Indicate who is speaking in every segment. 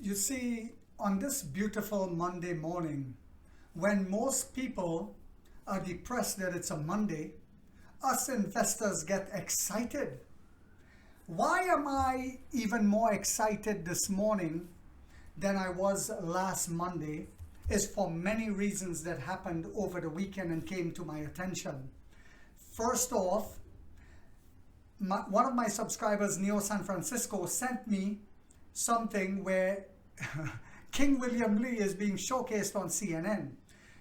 Speaker 1: You see, on this beautiful Monday morning, when most people are depressed that it's a Monday, us investors get excited. Why am I even more excited this morning than I was last Monday is for many reasons that happened over the weekend and came to my attention. First off, one of my subscribers, Neo San Francisco, sent me something where King William Lee is being showcased on CNN.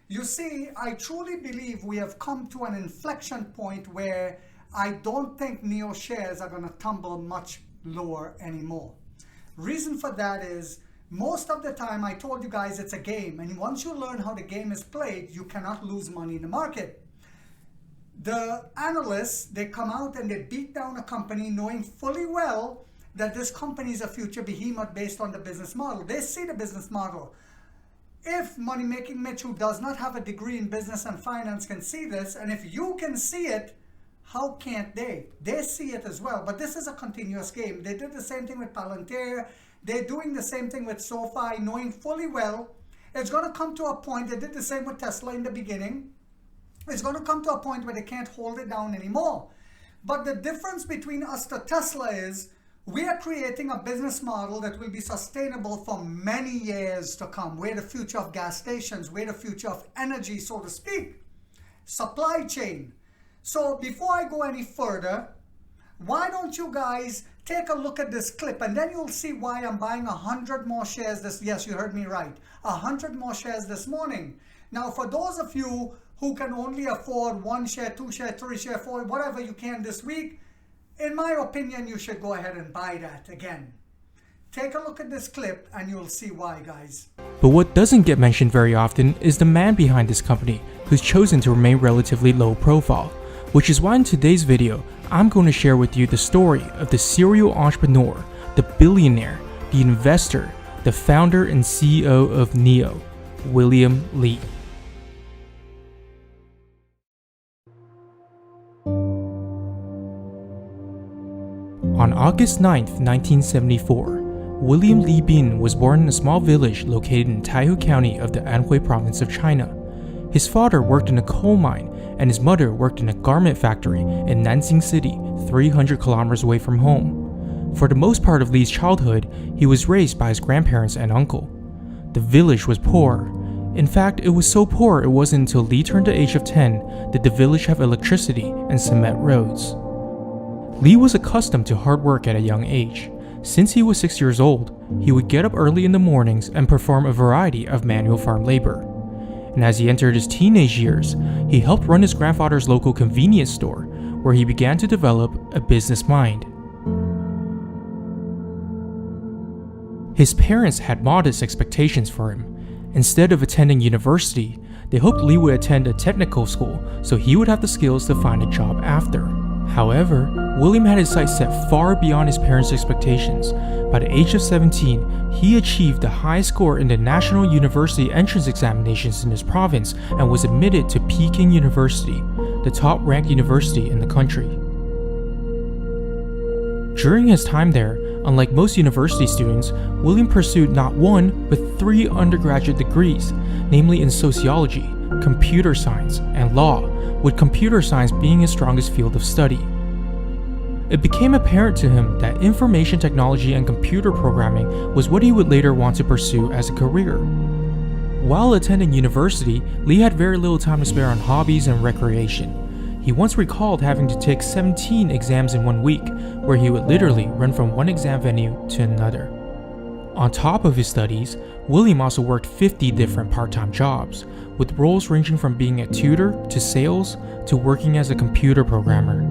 Speaker 1: You see, I truly believe we have come to an inflection point where I don't think Neo shares are going to tumble much lower anymore. Reason for that is, most of the time I told you guys it's a game, and once you learn how the game is played, you cannot lose money in the market. The analysts, they come out and they beat down a company knowing fully well that this company is a future behemoth based on the business model. They see the business model. If Money Making Mitch, who does not have a degree in business and finance, can see this, and if you can see it, how can't they? They see it as well. But this is a continuous game. They did the same thing with Palantir. They're doing the same thing with SoFi, knowing fully well it's going to come to a point. They did the same with Tesla in the beginning. It's going to come to a point where they can't hold it down anymore. But the difference between us to Tesla is we are creating a business model that will be sustainable for many years to come. We're the future of gas stations. We're the future of energy, so to speak. Supply chain. So before I go any further, why don't you guys take a look at this clip, and then you'll see why I'm buying 100 more shares this, yes, you heard me right, 100 more shares this morning. Now, for those of you who can only afford 1 share, 2 share, 3 share, 4, whatever you can this week, in my opinion, you should go ahead and buy that again. Take a look at this clip and you'll see why, guys.
Speaker 2: But what doesn't get mentioned very often is the man behind this company, who's chosen to remain relatively low profile, which is why in today's video, I'm going to share with you the story of the serial entrepreneur, the billionaire, the investor, the founder and CEO of NEO, William Lee. On August 9th, 1974, William Lee Bin was born in a small village located in Taihu County of the Anhui province of China. His father worked in a coal mine, and his mother worked in a garment factory in Nanjing City, 300 kilometers away from home. For the most part of Lee's childhood, he was raised by his grandparents and uncle. The village was poor. In fact, it was so poor it wasn't until Lee turned the age of 10 that the village had electricity and cement roads. Lee was accustomed to hard work at a young age. Since he was 6 years old, he would get up early in the mornings and perform a variety of manual farm labor. And as he entered his teenage years, he helped run his grandfather's local convenience store, where he began to develop a business mind. His parents had modest expectations for him. Instead of attending university, they hoped Lee would attend a technical school so he would have the skills to find a job after. However, William had his sights set far beyond his parents' expectations. By the age of 17, he achieved the high score in the National University entrance examinations in his province and was admitted to Peking University, the top-ranked university in the country. During his time there, unlike most university students, William pursued not 1, but 3 undergraduate degrees, namely in sociology, computer science, and law, with computer science being his strongest field of study. It became apparent to him that information technology and computer programming was what he would later want to pursue as a career. While attending university, Lee had very little time to spare on hobbies and recreation. He once recalled having to take 17 exams in 1 week, where he would literally run from one exam venue to another. On top of his studies, William also worked 50 different part-time jobs, with roles ranging from being a tutor to sales to working as a computer programmer.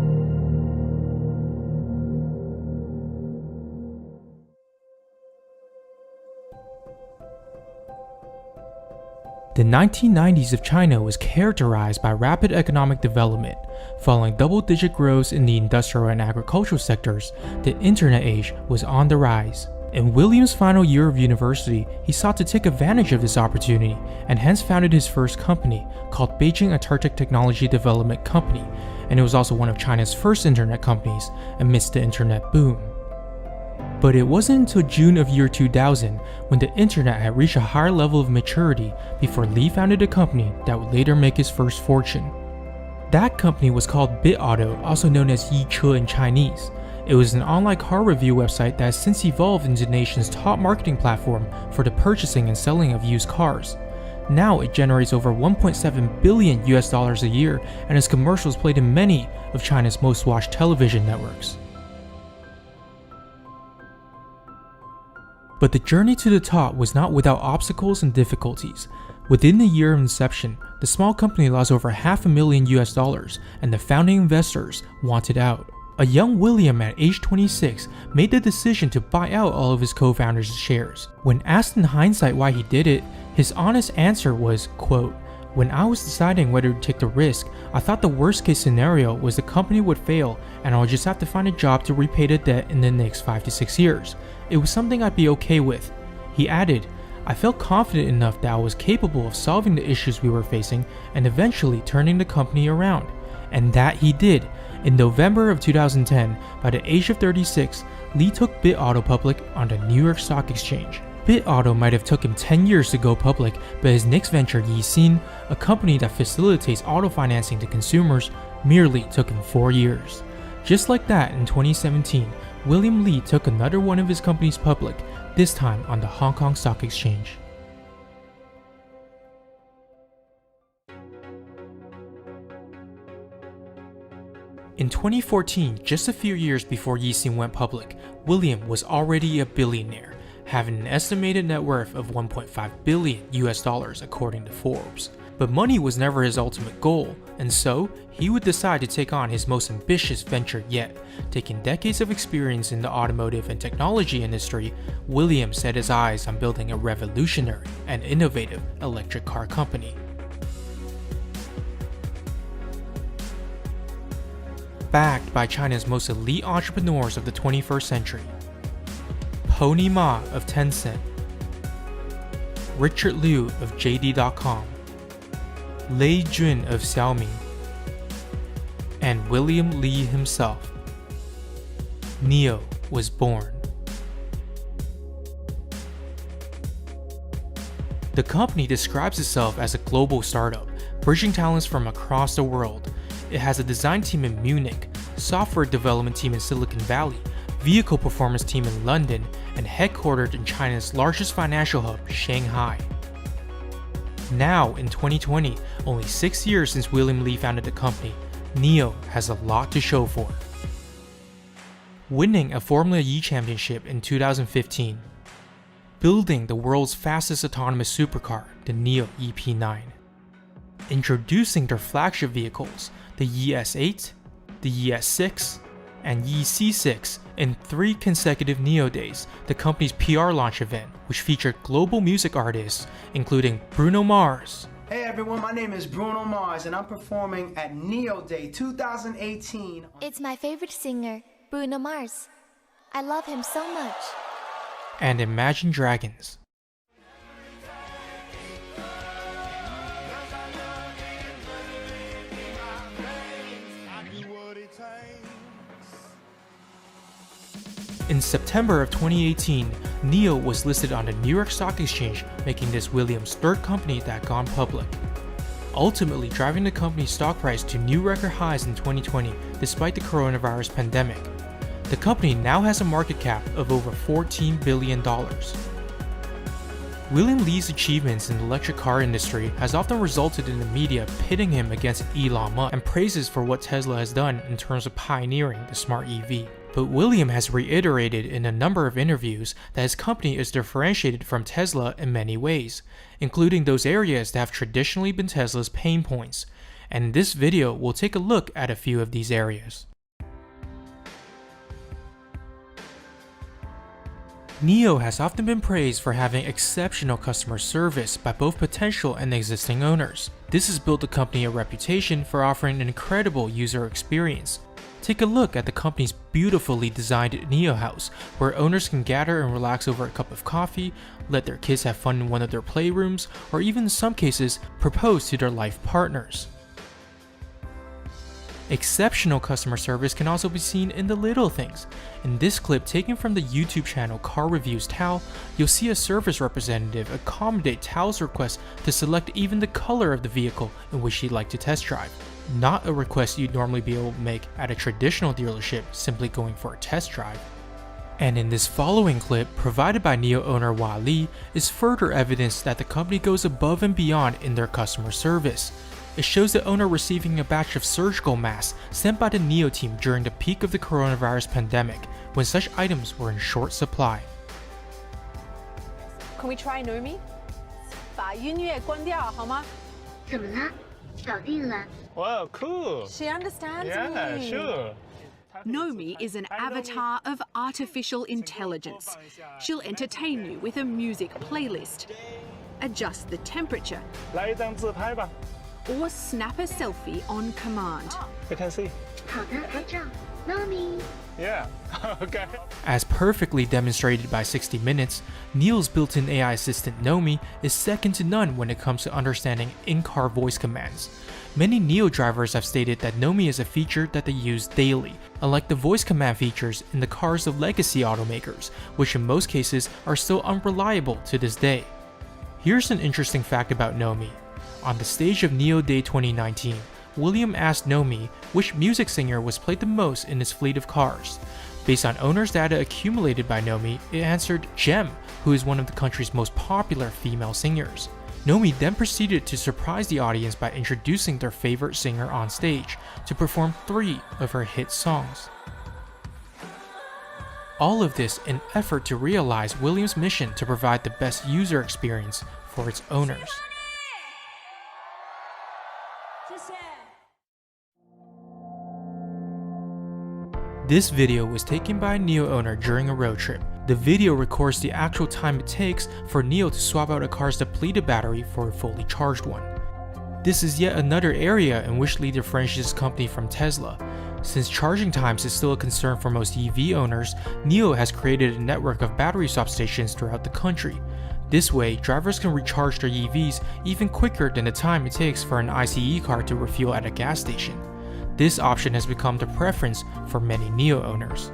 Speaker 2: The 1990s of China was characterized by rapid economic development. Following double-digit growth in the industrial and agricultural sectors, the internet age was on the rise. In William's final year of university, he sought to take advantage of this opportunity and hence founded his first company called Beijing Antarctic Technology Development Company, and it was also one of China's first internet companies amidst the internet boom. But it wasn't until June of year 2000 when the internet had reached a higher level of maturity before Lee founded a company that would later make his first fortune. That company was called BitAuto, also known as Yiche in Chinese. It was an online car review website that has since evolved into the nation's top marketing platform for the purchasing and selling of used cars. Now it generates over $1.7 billion a year, and its commercials played in many of China's most watched television networks. But the journey to the top was not without obstacles and difficulties. Within the year of inception, the small company lost over $500,000, and the founding investors wanted out. A young William at age 26 made the decision to buy out all of his co-founders' shares. When asked in hindsight why he did it, his honest answer was, quote, "When I was deciding whether to take the risk, I thought the worst case scenario was the company would fail and I would just have to find a job to repay the debt in the next 5 to 6 years. It was something I'd be okay with." He added, "I felt confident enough that I was capable of solving the issues we were facing and eventually turning the company around." And that he did. In November of 2010, by the age of 36, Lee took BitAuto public on the New York Stock Exchange. BitAuto might have took him 10 years to go public, but his next venture, Yixin, a company that facilitates auto financing to consumers, merely took him 4 years. Just like that, in 2017, William Lee took another one of his companies public, this time on the Hong Kong Stock Exchange. In 2014, just a few years before Yixin went public, William was already a billionaire, having an estimated net worth of $1.5 billion according to Forbes. But money was never his ultimate goal, and so he would decide to take on his most ambitious venture yet. Taking decades of experience in the automotive and technology industry, William set his eyes on building a revolutionary and innovative electric car company. Backed by China's most elite entrepreneurs of the 21st century, Pony Ma of Tencent, Richard Liu of JD.com, Lei Jun of Xiaomi, and William Lee himself, NIO was born. The company describes itself as a global startup, bridging talents from across the world. It has a design team in Munich, software development team in Silicon Valley, vehicle performance team in London, and headquartered in China's largest financial hub, Shanghai. Now, in 2020, only 6 years since William Lee founded the company, NIO has a lot to show for. Winning a Formula E championship in 2015, building the world's fastest autonomous supercar, the NIO EP9, introducing their flagship vehicles, the ES8, the ES6, and EC6 in 3 consecutive NIO Days, the company's PR launch event, which featured global music artists including Bruno Mars.
Speaker 3: Hey everyone, my name is Bruno Mars and I'm performing at NIO Day 2018.
Speaker 4: It's my favorite singer, Bruno Mars. I love him so much.
Speaker 2: And Imagine Dragons. In September of 2018, NIO was listed on the New York Stock Exchange, making this William's 3rd company that had gone public, ultimately driving the company's stock price to new record highs in 2020 despite the coronavirus pandemic. The company now has a market cap of over $14 billion. William Lee's achievements in the electric car industry has often resulted in the media pitting him against Elon Musk and praises for what Tesla has done in terms of pioneering the smart EV. But William has reiterated in a number of interviews that his company is differentiated from Tesla in many ways, including those areas that have traditionally been Tesla's pain points. And in this video, we'll take a look at a few of these areas. NIO has often been praised for having exceptional customer service by both potential and existing owners. This has built the company a reputation for offering an incredible user experience. Take a look at the company's beautifully designed NIO House, where owners can gather and relax over a cup of coffee, let their kids have fun in one of their playrooms, or even in some cases, propose to their life partners. Exceptional customer service can also be seen in the little things. In this clip taken from the YouTube channel Car Reviews Tao, you'll see a service representative accommodate Tao's request to select even the color of the vehicle in which he'd like to test drive. Not a request you'd normally be able to make at a traditional dealership simply going for a test drive. And in this following clip, provided by NIO owner Hua Li, is further evidence that the company goes above and beyond in their customer service. It shows the owner receiving a batch of surgical masks sent by the NIO team during the peak of the coronavirus pandemic, when such items were in short supply.
Speaker 5: Can we try Nomi? 把音乐关掉好吗？
Speaker 6: 怎么了？搞定了。
Speaker 7: Wow, cool.
Speaker 5: She understands
Speaker 7: Yeah,
Speaker 5: me.
Speaker 7: sure.
Speaker 8: Nomi is an avatar of artificial intelligence. She'll entertain you with a music playlist, adjust the temperature,
Speaker 7: 来一张自拍吧。
Speaker 8: or snap a selfie on command.
Speaker 7: You can see.
Speaker 6: 好的，拍照。Nomi。
Speaker 7: Yeah. Okay.
Speaker 2: As perfectly demonstrated by 60 Minutes, NIO's built-in AI assistant Nomi is second to none when it comes to understanding in-car voice commands. Many NIO drivers have stated that Nomi is a feature that they use daily, unlike the voice command features in the cars of legacy automakers, which in most cases are still unreliable to this day. Here's an interesting fact about Nomi. On the stage of NIO Day 2019, William asked Nomi which music singer was played the most in his fleet of cars. Based on owners' data accumulated by Nomi, it answered Gem, who is one of the country's most popular female singers. Nomi then proceeded to surprise the audience by introducing their favorite singer on stage to perform 3 of her hit songs. All of this in effort to realize William's mission to provide the best user experience for its owners. This video was taken by a NIO owner during a road trip. The video records the actual time it takes for NIO to swap out a car's depleted battery for a fully charged one. This is yet another area in which Li differentiates his company from Tesla. Since charging times is still a concern for most EV owners, NIO has created a network of battery swap stations throughout the country. This way, drivers can recharge their EVs even quicker than the time it takes for an ICE car to refuel at a gas station. This option has become the preference for many NIO owners.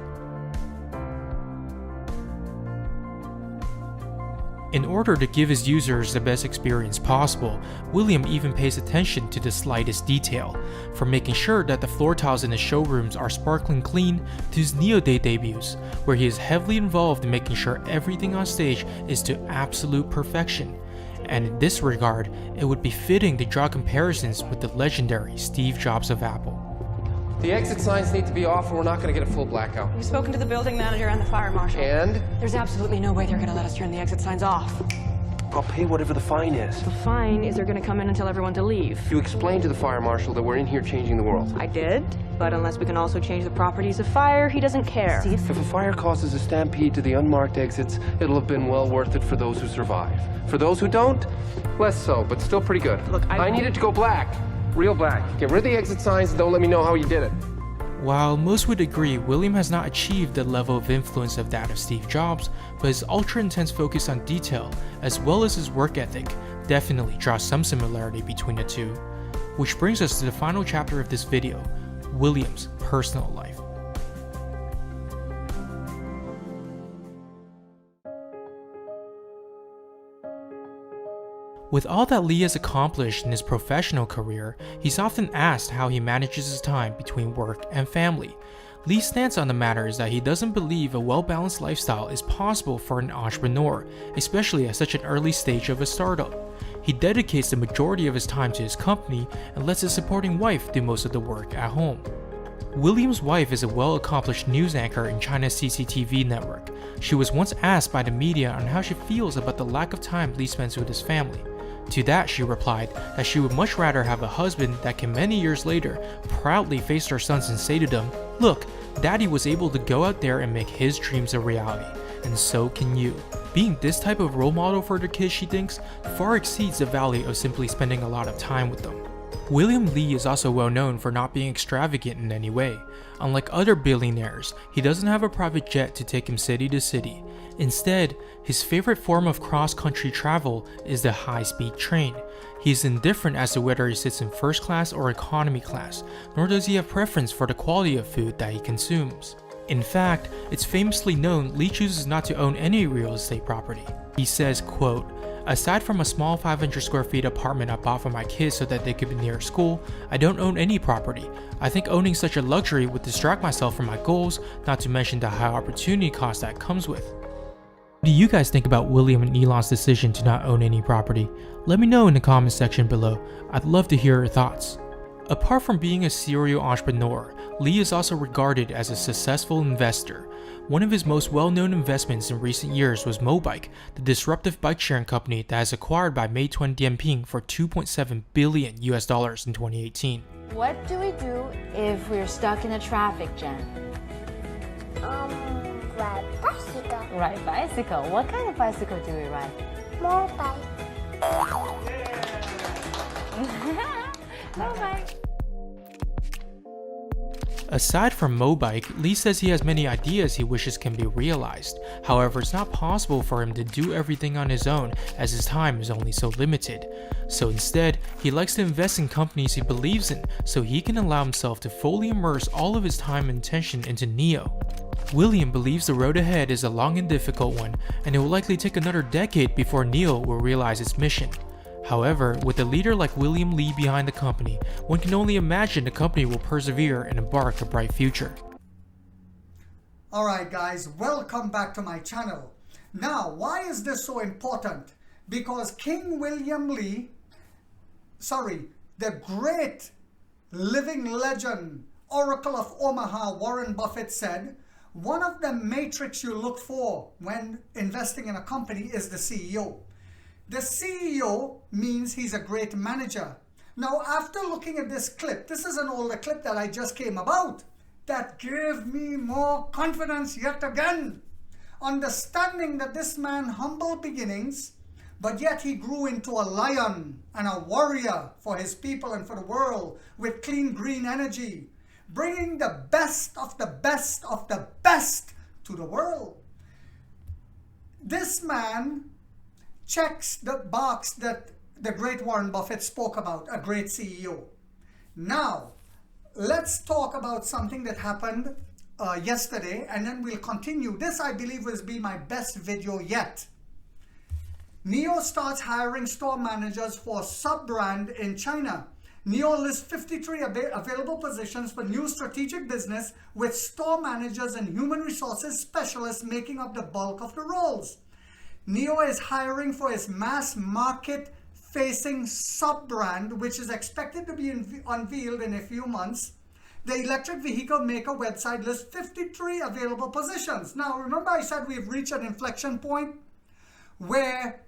Speaker 2: In order to give his users the best experience possible, William even pays attention to the slightest detail, from making sure that the floor tiles in his showrooms are sparkling clean to his NIO Day debuts, where he is heavily involved in making sure everything on stage is to absolute perfection. And in this regard, it would be fitting to draw comparisons with the legendary Steve Jobs of Apple.
Speaker 9: The exit signs need to be off or we're not going to get a full blackout.
Speaker 5: We've spoken to the building manager and the fire marshal.
Speaker 9: And?
Speaker 5: There's absolutely no way they're going to let us turn the exit signs off.
Speaker 9: I'll pay whatever the fine is.
Speaker 5: The fine is they're going to come in and tell everyone to leave.
Speaker 9: You explained to the fire marshal that we're in here changing the world.
Speaker 5: I did, but unless we can also change the properties of fire, he doesn't care.
Speaker 9: If a fire causes a stampede to the unmarked exits, it'll have been well worth it for those who survive. For those who don't, less so, but still pretty good.
Speaker 5: Look,
Speaker 9: I need it to go black. Real black. Get rid of the exit signs and don't let me know how you did it.
Speaker 2: While most would agree William has not achieved the level of influence of that of Steve Jobs, but his ultra-intense focus on detail, as well as his work ethic, definitely draws some similarity between the two. Which brings us to the final chapter of this video, William's personal life. With all that Li has accomplished in his professional career, he's often asked how he manages his time between work and family. Li's stance on the matter is that he doesn't believe a well-balanced lifestyle is possible for an entrepreneur, especially at such an early stage of a startup. He dedicates the majority of his time to his company and lets his supporting wife do most of the work at home. William's wife is a well-accomplished news anchor in China's CCTV network. She was once asked by the media on how she feels about the lack of time Li spends with his family. To that, she replied that she would much rather have a husband that can many years later proudly face their sons and say to them, "Look, Daddy was able to go out there and make his dreams a reality, and so can you." Being this type of role model for their kids, she thinks, far exceeds the value of simply spending a lot of time with them. William Li is also well known for not being extravagant in any way. Unlike other billionaires, he doesn't have a private jet to take him city to city. Instead, his favorite form of cross-country travel is the high-speed train. He is indifferent as to whether he sits in first class or economy class, nor does he have preference for the quality of food that he consumes. In fact, it's famously known Li chooses not to own any real estate property. He says, quote, "Aside from a small 500 square feet apartment I bought for my kids so that they could be near school, I don't own any property. I think owning such a luxury would distract myself from my goals, not to mention the high opportunity cost that comes with." What do you guys think about William and Elon's decision to not own any property? Let me know in the comment section below. I'd love to hear your thoughts. Apart from being a serial entrepreneur, Li is also regarded as a successful investor. One of his most well-known investments in recent years was Mobike, the disruptive bike-sharing company that was acquired by Meituan Dianping for $2.7 billion in 2018.
Speaker 10: What do we do if we're stuck in a traffic jam?
Speaker 6: Ride bicycle.
Speaker 10: Ride bicycle. What kind of bicycle do we ride?
Speaker 6: Mobile.
Speaker 10: Mobile.
Speaker 2: Aside from Mobike, Li says he has many ideas he wishes can be realized. However, it's not possible for him to do everything on his own as his time is only so limited. So instead, he likes to invest in companies he believes in so he can allow himself to fully immerse all of his time and attention into NIO. William believes the road ahead is a long and difficult one, and it will likely take another decade before NIO will realize its mission. However, with a leader like William Li behind the company, one can only imagine the company will persevere and embark a bright future.
Speaker 1: Alright guys, welcome back to my channel. Now, why is this so important? Because King William Li, the great living legend, Oracle of Omaha, Warren Buffett said, one of the matrix you look for when investing in a company is the CEO. The CEO means he's a great manager. Now, after looking at this clip, this is an older clip that I just came about, that gave me more confidence yet again. Understanding that this man humble beginnings, but yet he grew into a lion and a warrior for his people and for the world with clean green energy, bringing the best of the best of the best to the world. This man checks the box that the great Warren Buffett spoke about, a great CEO. Now, let's talk about something that happened yesterday, and then we'll continue. This, I believe, will be my best video yet. NIO starts hiring store managers for sub-brand in China. NIO lists 53 available positions for new strategic business, with store managers and human resources specialists making up the bulk of the roles. NIO is hiring for its mass market facing sub-brand, which is expected to be unveiled in a few months. The electric vehicle maker website lists 53 available positions. Now, remember I said we've reached an inflection point where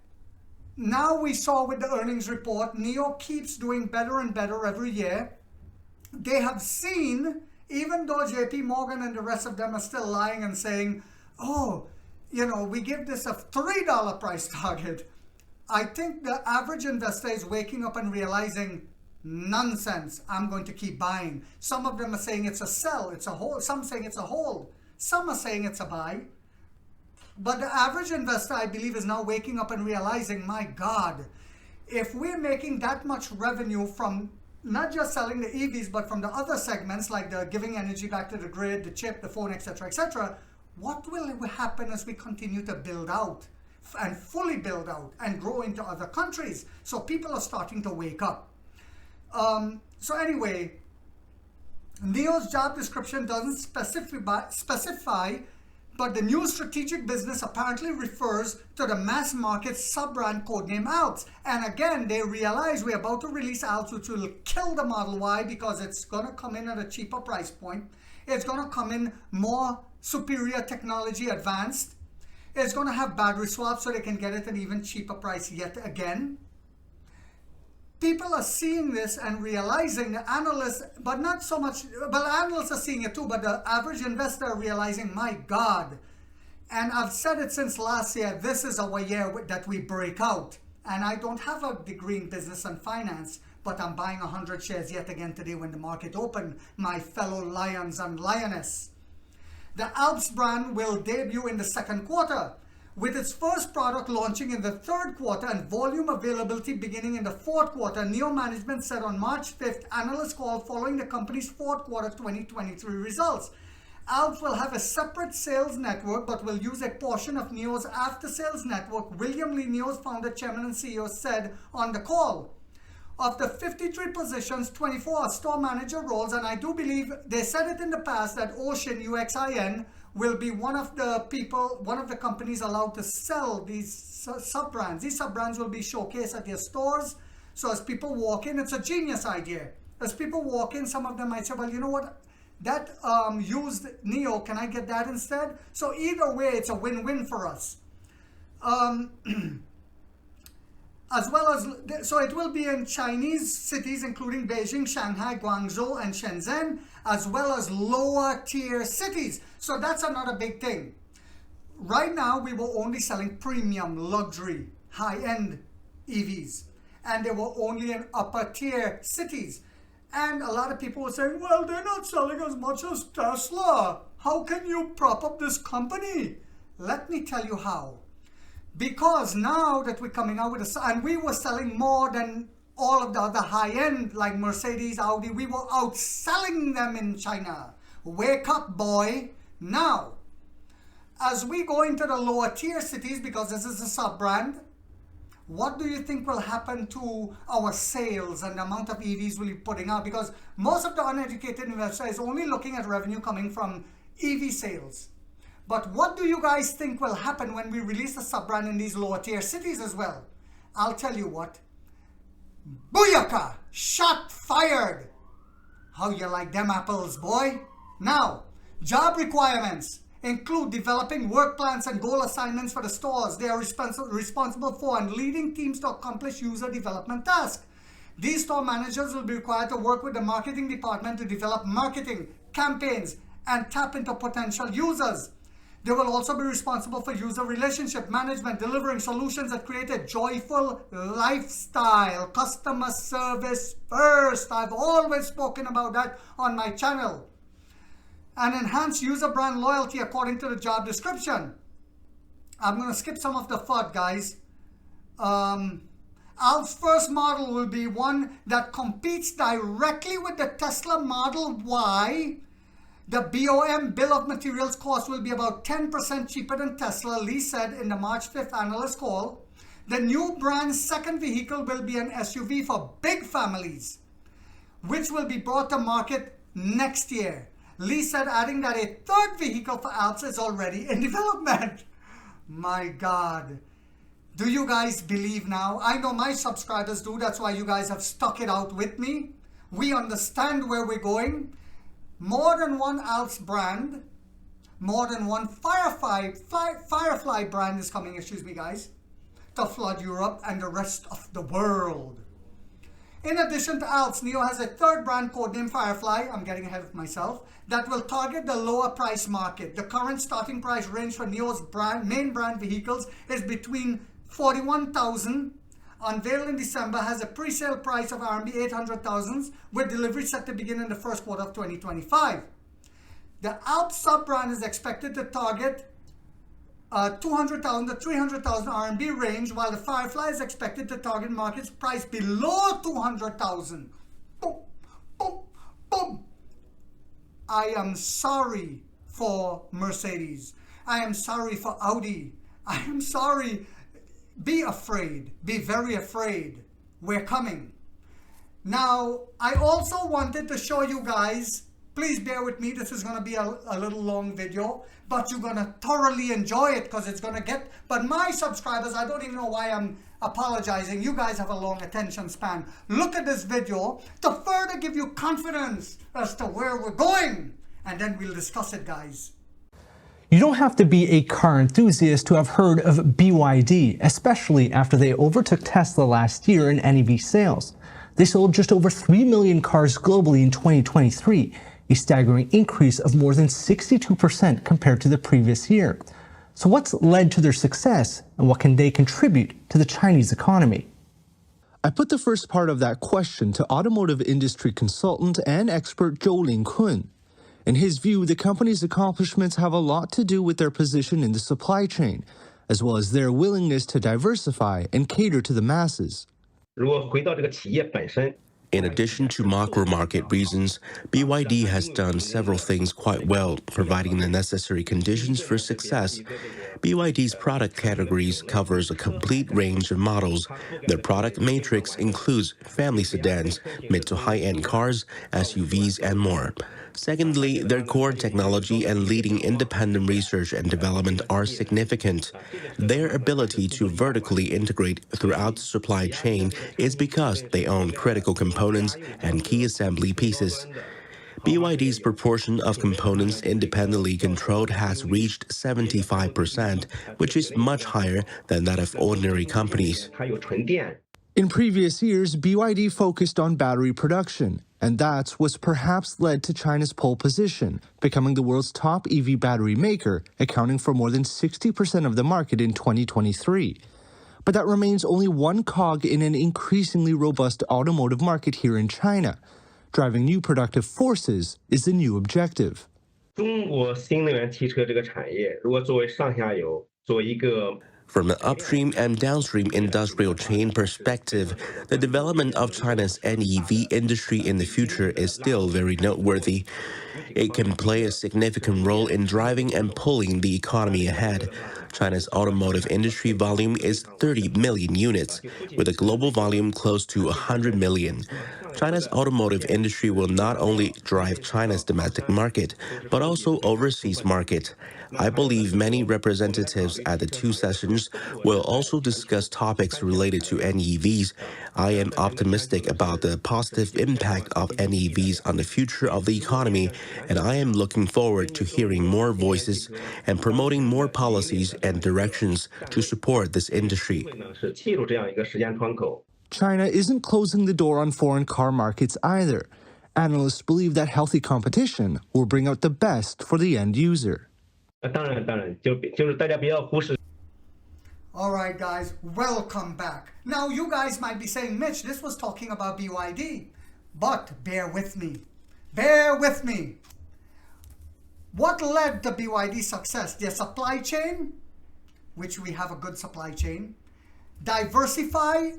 Speaker 1: now we saw with the earnings report, NIO keeps doing better and better every year. They have seen, even though JP Morgan and the rest of them are still lying and saying, oh, you know, we give this a $3 price target. I think the average investor is waking up and realizing, nonsense, I'm going to keep buying. Some of them are saying it's a sell, it's a hold. Some saying it's a hold. Some are saying it's a buy. But the average investor, I believe, is now waking up and realizing, my God, if we're making that much revenue from not just selling the EVs, but from the other segments like the giving energy back to the grid, the chip, the phone, etc., what will happen as we continue to build out and fully build out and grow into other countries? So people are starting to wake up. So anyway, NIO's job description doesn't specify, but the new strategic business apparently refers to the mass market sub-brand codename ALPS. And again, they realize we're about to release ALPS, which will kill the Model Y because it's going to come in at a cheaper price point. It's going to come in more superior technology, advanced. It's going to have battery swaps so they can get it at an even cheaper price yet again. People are seeing this and realizing, the analysts, but not so much, well, analysts are seeing it too, but the average investor are realizing, my God. And I've said it since last year, this is our year that we break out. And I don't have a degree in business and finance, but I'm buying 100 shares yet again today when the market opened, my fellow lions and lioness. The Alps brand will debut in the second quarter, with its first product launching in the third quarter and volume availability beginning in the fourth quarter. NIO management said on March 5th analyst call following the company's fourth quarter 2023 results. Alps will have a separate sales network but will use a portion of NIO's after-sales network, William Li, NIO's founder, chairman and CEO, said on the call. Of the 53 positions, 24 are store manager roles, and I do believe they said it in the past that Ocean, UXIN, will be one of the companies allowed to sell these sub-brands. These sub-brands will be showcased at their stores. So as people walk in, it's a genius idea. As people walk in, some of them might say, well, you know what? That used NIO, can I get that instead? So either way, it's a win-win for us. As well as, so it will be in Chinese cities, including Beijing, Shanghai, Guangzhou, and Shenzhen, as well as lower tier cities. So that's another big thing. Right now, we were only selling premium, luxury, high-end EVs, and they were only in upper tier cities. And a lot of people were saying, well, they're not selling as much as Tesla. How can you prop up this company? Let me tell you how. Because now that we're coming out with and we were selling more than all of the other high-end like Mercedes, Audi, we were outselling them in China. Wake up, boy. Now, as we go into the lower tier cities, because this is a sub-brand, what do you think will happen to our sales and the amount of EVs we'll be putting out? Because most of the uneducated investor is only looking at revenue coming from EV sales. But what do you guys think will happen when we release a sub-brand in these lower tier cities as well? I'll tell you what. Booyaka! Shot fired! How you like them apples, boy? Now, job requirements include developing work plans and goal assignments for the stores they are responsible for and leading teams to accomplish user development tasks. These store managers will be required to work with the marketing department to develop marketing campaigns and tap into potential users. They will also be responsible for user relationship management, delivering solutions that create a joyful lifestyle. Customer service first. I've always spoken about that on my channel. And enhance user brand loyalty according to the job description. I'm going to skip some of the FUD, guys. Alps' first model will be one that competes directly with the Tesla Model Y. The BOM, bill of materials cost, will be about 10% cheaper than Tesla, Lee said in the March 5th analyst call. The new brand's second vehicle will be an SUV for big families, which will be brought to market next year. Lee said, adding that a third vehicle for Alps is already in development. My God. Do you guys believe now? I know my subscribers do. That's why you guys have stuck it out with me. We understand where we're going. More than one Alps brand, more than one Firefly brand is coming, guys, to flood Europe and the rest of the world. In addition to Alps, NIO has a third brand codenamed Firefly, I'm getting ahead of myself, that will target the lower price market. The current starting price range for NIO's main brand vehicles is between 41,000, unveiled in December, has a pre-sale price of RMB 800,000, with delivery set to begin in the first quarter of 2025. The Alps sub-brand is expected to target 200,000 to 300,000 RMB range, while the Firefly is expected to target markets priced below 200,000. Boom, boom, boom. I am sorry for Mercedes. I am sorry for Audi. I am sorry. Be afraid. Be very afraid. We're coming. Now, I also wanted to show you guys, please bear with me, this is going to be a little long video, but you're going to thoroughly enjoy it because it's going to get, but my subscribers, I don't even know why I'm apologizing. You guys have a long attention span. Look at this video to further give you confidence as to where we're going, and then we'll discuss it, guys.
Speaker 11: You don't have to be a car enthusiast to have heard of BYD, especially after they overtook Tesla last year in NEV sales. They sold just over 3 million cars globally in 2023, a staggering increase of more than 62% compared to the previous year. So what's led to their success, and what can they contribute to the Chinese economy? I put the first part of that question to automotive industry consultant and expert Zhou Lingkun. In his view, the company's accomplishments have a lot to do with their position in the supply chain, as well as their willingness to diversify and cater to the masses.
Speaker 12: In addition to macro market reasons, BYD has done several things quite well, providing the necessary conditions for success. BYD's product categories covers a complete range of models. Their product matrix includes family sedans, mid to high-end cars, SUVs, and more. Secondly, their core technology and leading independent research and development are significant. Their ability to vertically integrate throughout the supply chain is because they own critical components and key assembly pieces. BYD's proportion of components independently controlled has reached 75%, which is much higher than that of ordinary companies.
Speaker 11: In previous years, BYD focused on battery production, and that's what's perhaps led to China's pole position, becoming the world's top EV battery maker, accounting for more than 60% of the market in 2023. But that remains only one cog in an increasingly robust automotive market here in China. Driving new productive forces is the new objective.
Speaker 12: From an upstream and downstream industrial chain perspective, the development of China's NEV industry in the future is still very noteworthy. It can play a significant role in driving and pulling the economy ahead. China's automotive industry volume is 30 million units, with a global volume close to 100 million. China's automotive industry will not only drive China's domestic market, but also overseas market. I believe many representatives at the two sessions will also discuss topics related to NEVs. I am optimistic about the positive impact of NEVs on the future of the economy, and I am looking forward to hearing more voices and promoting more policies and directions to support this industry.
Speaker 11: China isn't closing the door on foreign car markets either. Analysts believe that healthy competition will bring out the best for the end user.
Speaker 1: All right, guys, welcome back. Now, you guys might be saying, Mitch, this was talking about BYD, but bear with me. Bear with me. What led to BYD's success? Their supply chain, which we have a good supply chain. Diversify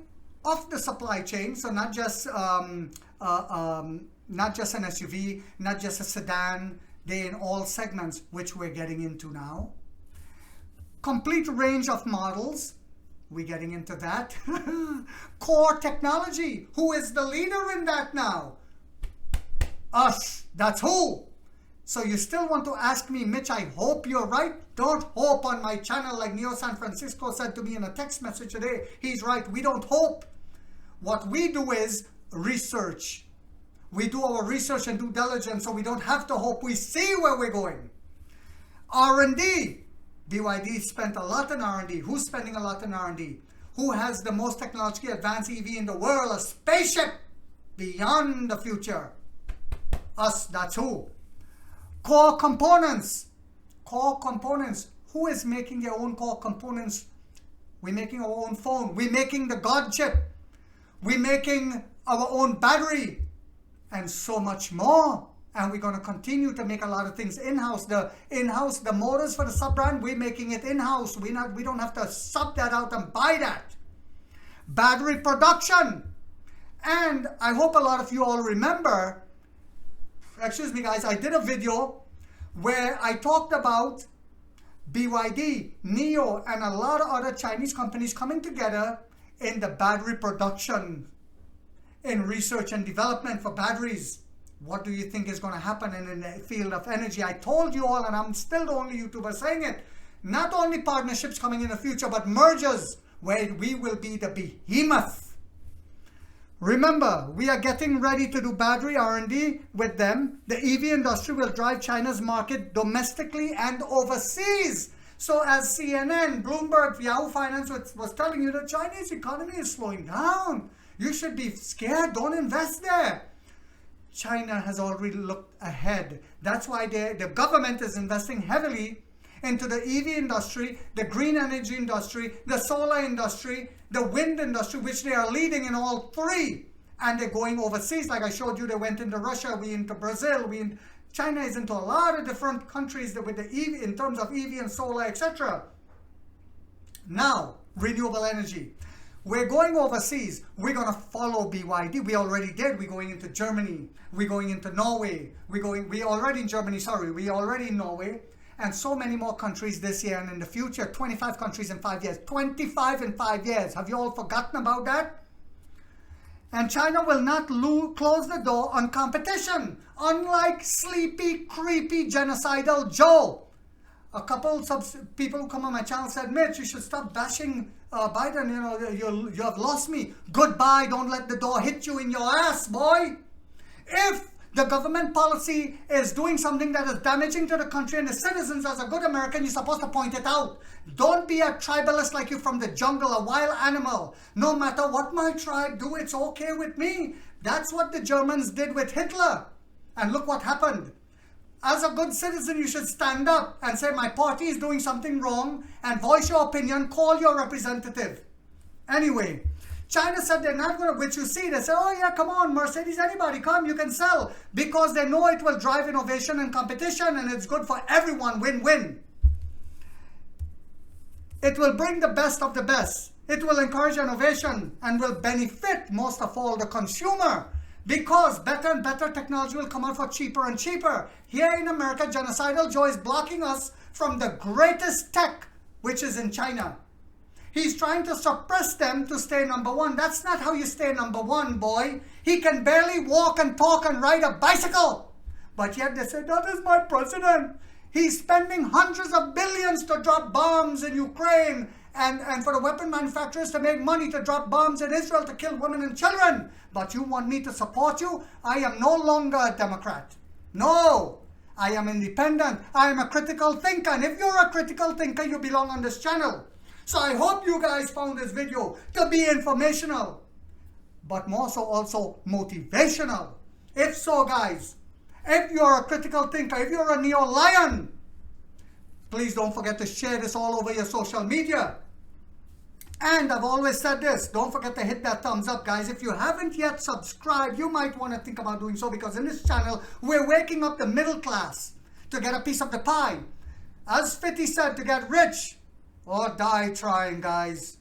Speaker 1: of the supply chain, so not just an SUV, not just a sedan. They're in all segments, which we're getting into now. Complete range of models. We're getting into that. Core technology. Who is the leader in that now? Us. That's who. So you still want to ask me, Mitch, I hope you're right. Don't hope on my channel like Neo San Francisco said to me in a text message today. He's right. We don't hope. What we do is research. We do our research and due diligence, so we don't have to hope. We see where we're going. R&D. BYD spent a lot on R&D. Who's spending a lot on R&D? Who has the most technologically advanced EV in the world? A spaceship beyond the future. Us, that's who. Core components. Core components. Who is making their own core components? We're making our own phone. We're making the God chip. We're making our own battery. And so much more. And we're going to continue to make a lot of things in-house. The motors for the sub-brand, we're making it in-house. We don't have to sub that out and buy that. Battery production. And I hope a lot of you all remember, excuse me guys, I did a video where I talked about BYD, NIO, and a lot of other Chinese companies coming together in the battery production, in research and development for batteries. What do you think is going to happen in the field of energy? I told you all, and I'm still the only YouTuber saying it, not only partnerships coming in the future, but mergers where we will be the behemoth. Remember, we are getting ready to do battery R&D with them. The EV industry will drive China's market domestically and overseas. So as CNN, Bloomberg, Yahoo Finance was telling you, the Chinese economy is slowing down. You should be scared. Don't invest there. China has already looked ahead. That's why the government is investing heavily into the EV industry, the green energy industry, the solar industry, the wind industry, which they are leading in all three. And they're going overseas. Like I showed you, they went into Russia, we into Brazil, China is into a lot of different countries with the EV, in terms of EV and solar, etc. Now, renewable energy. We're going overseas. We're going to follow BYD. We already did. We're going into Germany. We're going into Norway. We're already in Germany, sorry. We're already in Norway. And so many more countries this year and in the future. 25 countries in 5 years. 25 in 5 years. Have you all forgotten about that? And China will not close the door on competition. Unlike sleepy, creepy, genocidal Joe. A couple of people who come on my channel said, Mitch, you should stop bashing Biden. You know, you have lost me. Goodbye. Don't let the door hit you in your ass, boy. If the government policy is doing something that is damaging to the country and the citizens, as a good American, you're supposed to point it out. Don't be a tribalist like you from the jungle, a wild animal. No matter what my tribe do, it's okay with me. That's what the Germans did with Hitler. And look what happened. As a good citizen, you should stand up and say, my party is doing something wrong, and voice your opinion, call your representative. Anyway, China said they're not going to, which you see, they say, oh yeah, come on, Mercedes, anybody, come, you can sell. Because they know it will drive innovation and competition, and it's good for everyone, win-win. It will bring the best of the best. It will encourage innovation and will benefit, most of all, the consumer. Because better and better technology will come out for cheaper and cheaper. Here in America, genocidal Joe is blocking us from the greatest tech, which is in China. He's trying to suppress them to stay number one. That's not how you stay number one, boy. He can barely walk and talk and ride a bicycle. But yet they say, that is my president. He's spending hundreds of billions to drop bombs in Ukraine and for the weapon manufacturers to make money to drop bombs in Israel to kill women and children. But you want me to support you? I am no longer a Democrat. No, I am independent. I am a critical thinker. And if you're a critical thinker, you belong on this channel. So I hope you guys found this video to be informational, but more so also motivational. If so, guys, if you're a critical thinker, if you're a neo-lion, please don't forget to share this all over your social media. And I've always said this, don't forget to hit that thumbs up, guys. If you haven't yet subscribed, you might want to think about doing so, because in this channel, we're waking up the middle class to get a piece of the pie. As 50 said, to get rich or die trying, guys.